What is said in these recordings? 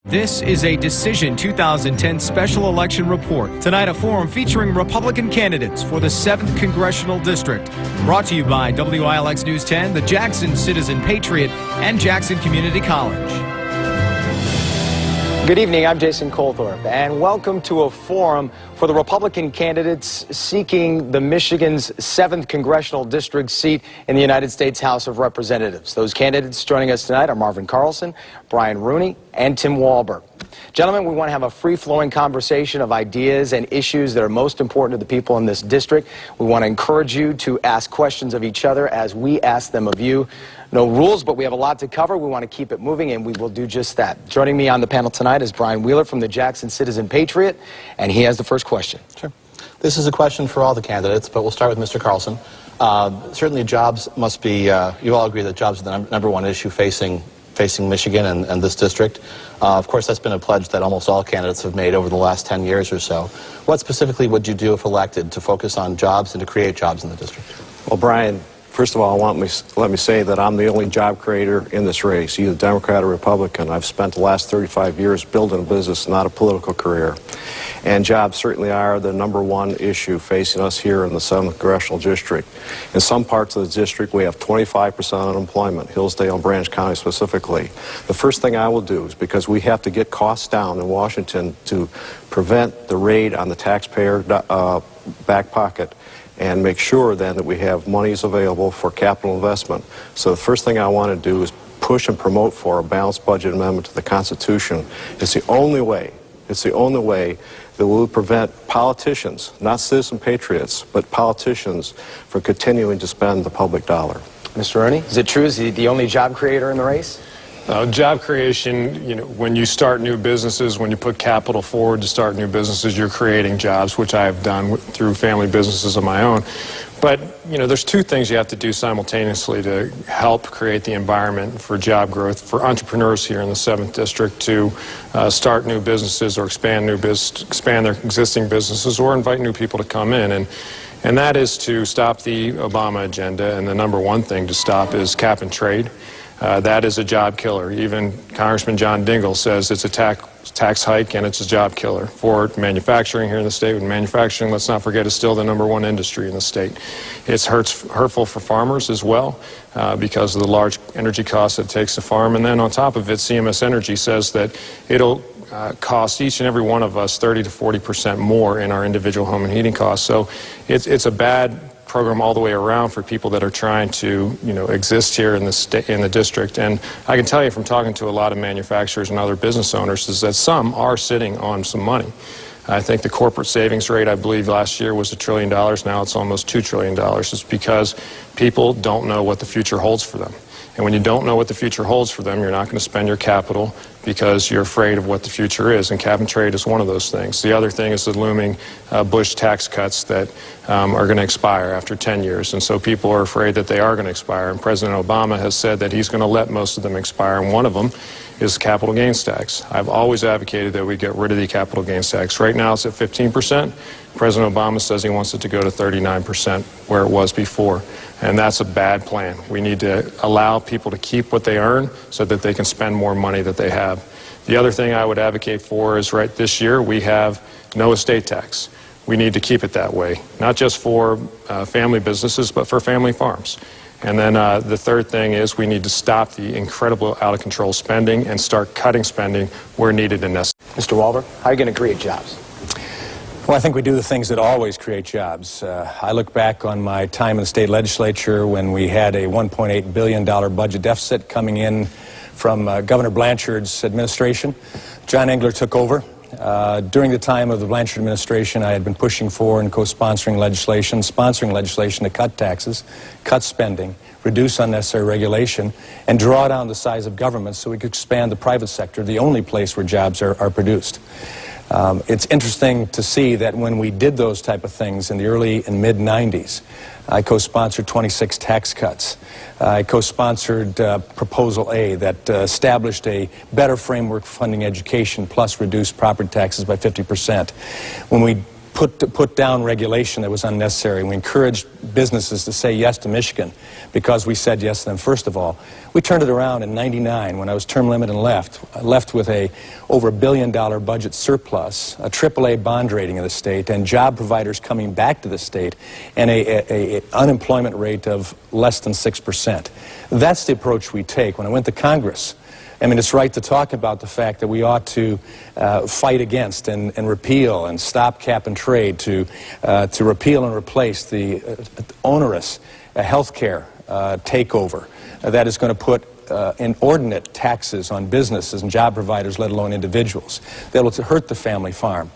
This is a Decision 2010 special election report. Tonight, a forum featuring Republican candidates for the 7th Congressional District. Brought to you by WILX News 10, the Jackson Citizen Patriot, and Jackson Community College. Good evening, I'm Jason Colthorpe, and welcome to a forum for the Republican candidates seeking the Michigan's 7th Congressional District seat in the United States House of Representatives. Those candidates joining us tonight are Marvin Carlson, Brian Rooney, and Tim Walberg. Gentlemen, we want to have a free-flowing conversation of ideas and issues that are most important to the people in this district. We want to encourage you to ask questions of each other as we ask them of you. No rules, but we have a lot to cover. We want to keep it moving, and we will do just that. Joining me on the panel tonight is Brian Wheeler from the Jackson Citizen Patriot, and he has the first question. Sure. This is a question for all the candidates, but we'll start with Mr. Carlson. Certainly jobs must be, you all agree that jobs are the number one issue facing Michigan and this district. Of course, that's been a pledge that almost all candidates have made over the last 10 years or so. What specifically would you do if elected to focus on jobs and to create jobs in the district? Well, Brian, first of all, let me say that I'm the only job creator in this race, either Democrat or Republican. I've spent the last 35 years building a business, not a political career. And jobs certainly are the number one issue facing us here in the 7th Congressional District. In some parts of the district, we have 25% unemployment, Hillsdale and Branch County specifically. The first thing I will do is, because we have to get costs down in Washington to prevent the raid on the taxpayer back pocket, and make sure then that we have monies available for capital investment. So the first thing I want to do is push and promote for a balanced budget amendment to the Constitution. It's the only way that will prevent politicians, not citizen patriots, but politicians, from continuing to spend the public dollar. Mr. Rooney, is it true? Is he the only job creator in the race? Job creation, when you start new businesses, when you put capital forward to start new businesses, you're creating jobs, which I have done through family businesses of my own. But, there's two things you have to do simultaneously to help create the environment for job growth for entrepreneurs here in the 7th District to start new businesses or expand their existing businesses or invite new people to come in. And that is to stop the Obama agenda, and the number one thing to stop is cap and trade. That is a job killer. Even Congressman John Dingell says it's a tax hike and it's a job killer for manufacturing here in the state. With manufacturing, let's not forget, is still the number one industry in the state. It's hurtful for farmers as well because of the large energy costs it takes to farm. And then on top of it, CMS Energy says that it'll cost each and every one of us 30 to 40% more in our individual home and heating costs. So it's a bad program all the way around for people that are trying to, exist here in the district. And I can tell you from talking to a lot of manufacturers and other business owners is that some are sitting on some money. I think the corporate savings rate, I believe, last year was $1 trillion. Now it's almost $2 trillion. It's because people don't know what the future holds for them. And when you don't know what the future holds for them, you're not going to spend your capital because you're afraid of what the future is. And cap and trade is one of those things. The other thing is the looming Bush tax cuts that are going to expire after 10 years. And so people are afraid that they are going to expire. And President Obama has said that he's going to let most of them expire. And one of them is capital gains tax. I've always advocated that we get rid of the capital gains tax. Right now it's at 15%. President Obama says he wants it to go to 39% where it was before. And that's a bad plan. We need to allow people to keep what they earn so that they can spend more money that they have. The other thing I would advocate for is this year we have no estate tax. We need to keep it that way, not just for family businesses, but for family farms. And then the third thing is we need to stop the incredible out-of-control spending and start cutting spending where needed and necessary. Mr. Walberg, how are you going to create jobs? Well, I think we do the things that always create jobs. I look back on my time in the state legislature when we had a $1.8 billion budget deficit coming in from Governor Blanchard's administration. John Engler took over. During the time of the Blanchard administration, I had been pushing for and co-sponsoring legislation, to cut taxes, cut spending, reduce unnecessary regulation, and draw down the size of government so we could expand the private sector, the only place where jobs are produced. It's interesting to see that when we did those type of things in the early and mid-90s, I co-sponsored 26 tax cuts. I co-sponsored Proposal A that established a better framework for funding education plus reduced property taxes by 50%. When we put down regulation that was unnecessary. We encouraged businesses to say yes to Michigan because we said yes to them first of all. We turned it around in '99 when I was term limited and left. I left with over $1 billion budget surplus, a AAA bond rating of the state, and job providers coming back to the state, and a unemployment rate of less than 6%. That's the approach we take. When I went to Congress, I mean, it's right to talk about the fact that we ought to fight against and repeal and stop cap and trade, to repeal and replace the onerous health care takeover that is going to put inordinate taxes on businesses and job providers, let alone individuals, that will hurt the family farm.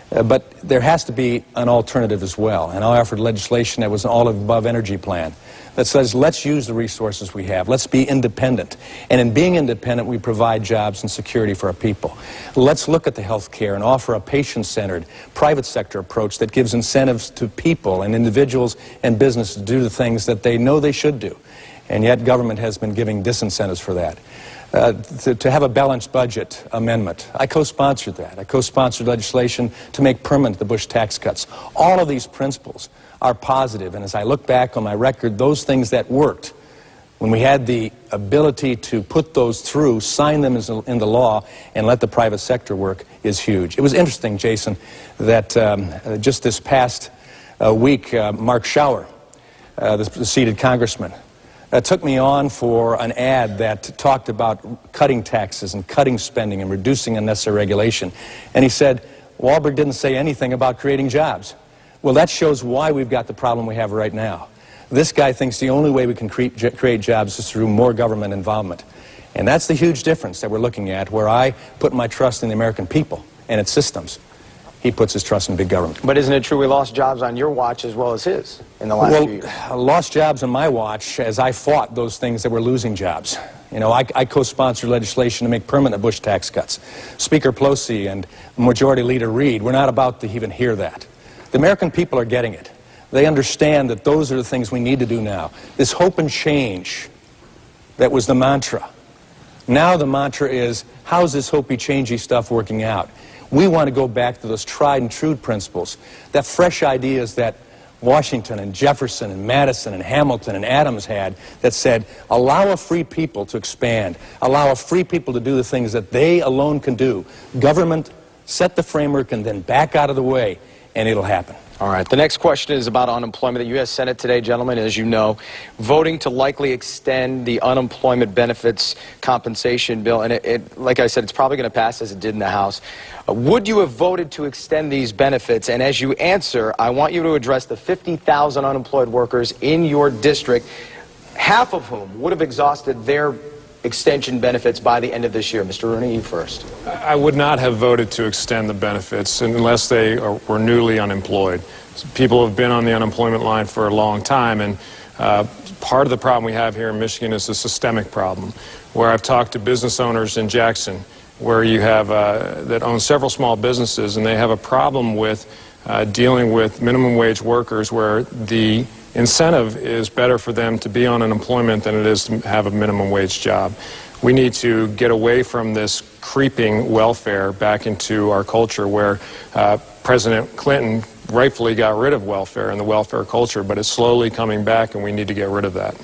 But there has to be an alternative as well, and I offered legislation that was an all-of-above energy plan that says let's use the resources we have, let's be independent, and in being independent we provide jobs and security for our people. Let's look at the health care and offer a patient-centered private sector approach that gives incentives to people and individuals and businesses to do the things that they know they should do, and yet government has been giving disincentives for that. To have a balanced budget amendment. I co-sponsored that. I co-sponsored legislation to make permanent the Bush tax cuts. All of these principles are positive, and as I look back on my record, those things that worked, when we had the ability to put those through, sign them into law, and let the private sector work, is huge. It was interesting, Jason, that just this past week, Mark Schauer, the seated congressman, took me on for an ad that talked about cutting taxes and cutting spending and reducing unnecessary regulation. And he said, Wahlberg didn't say anything about creating jobs. Well, that shows why we've got the problem we have right now. This guy thinks the only way we can create jobs is through more government involvement. And that's the huge difference that we're looking at, where I put my trust in the American people and its systems. He puts his trust in big government. But isn't it true we lost jobs on your watch as well as his in the last few years? Well, lost jobs on my watch as I fought those things that were losing jobs. You know, I co-sponsored legislation to make permanent Bush tax cuts. Speaker Pelosi and Majority Leader Reid, we're not about to even hear that. The American people are getting it. They understand that those are the things we need to do now. This hope and change that was the mantra. Now the mantra is, how's this hopey, changey stuff working out? We want to go back to those tried and true principles, that fresh ideas that Washington and Jefferson and Madison and Hamilton and Adams had, that said, allow a free people to expand, allow a free people to do the things that they alone can do. Government, set the framework, and then back out of the way, and it'll happen. All right. The next question is about unemployment. The U.S. Senate today, gentlemen, as you know, voting to likely extend the unemployment benefits compensation bill. And like I said, it's probably going to pass as it did in the House. Would you have voted to extend these benefits? And as you answer, I want you to address the 50,000 unemployed workers in your district, half of whom would have exhausted their extension benefits by the end of this year. Mr. Rooney, you first. I would not have voted to extend the benefits unless they were newly unemployed. People have been on the unemployment line for a long time, and part of the problem we have here in Michigan is a systemic problem, where I've talked to business owners in Jackson, where you have that own several small businesses, and they have a problem with dealing with minimum wage workers, where the incentive is better for them to be on unemployment than it is to have a minimum wage job. We need to get away from this creeping welfare back into our culture, where President Clinton rightfully got rid of welfare and the welfare culture, but it's slowly coming back, and we need to get rid of that.